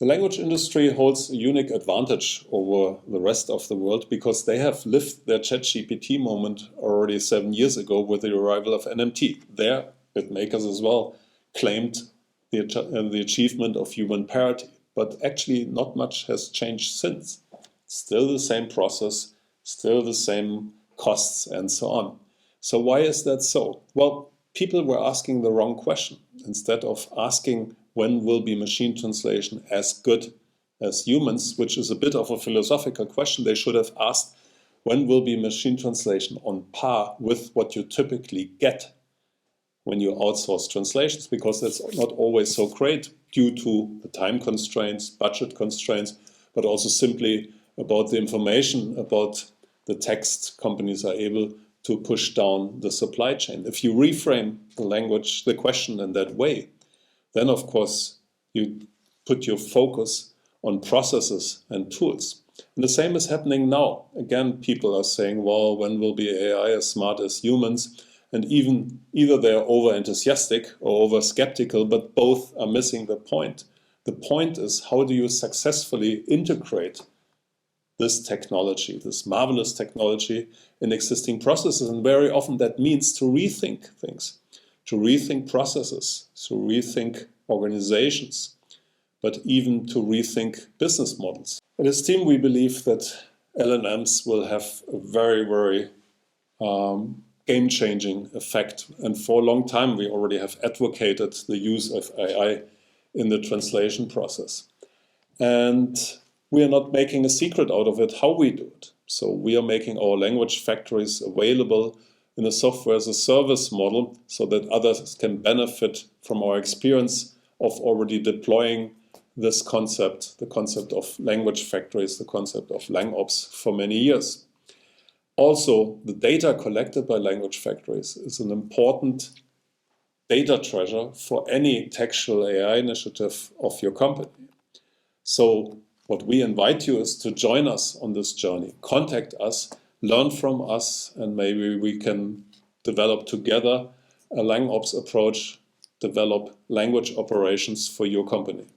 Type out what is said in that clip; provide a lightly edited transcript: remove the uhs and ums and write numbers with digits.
The language industry holds a unique advantage over the rest of the world because they have lived their ChatGPT moment already 7 years ago with the arrival of NMT. Their hitmakers as well claimed the achievement of human parity, but actually not much has changed since. Still the same process, still the same costs and so on. So why is that so? Well, people were asking the wrong question. Instead of asking when will be machine translation as good as humans, which is a bit of a philosophical question, they should have asked when will be machine translation on par with what you typically get when you outsource translations, because that's not always so great due to the time constraints, budget constraints, but also simply about the information about the text companies are able to push down the supply chain. If you reframe the question in that way, then of course you put your focus on processes and tools. And the same is happening now. Again, people are saying, well, when will be AI as smart as humans? And even either they're over enthusiastic or over skeptical, but both are missing the point. The point is, how do you successfully integrate this technology, this marvelous technology, in existing processes? And very often that means to rethink things, to rethink processes, to rethink organizations, but even to rethink business models. At Esteem, we believe that LLMs will have a very, very game-changing effect. And for a long time, we already have advocated the use of AI in the translation process. And we are not making a secret out of it how we do it. So we are making our language factories available in a software as a service model so that others can benefit from our experience of already deploying this concept, the concept of language factories, the concept of LangOps for many years. Also, the data collected by language factories is an important data treasure for any textual AI initiative of your company. So what we invite you is to join us on this journey. Contact us, learn from us, and maybe we can develop together a LangOps approach, develop language operations for your company.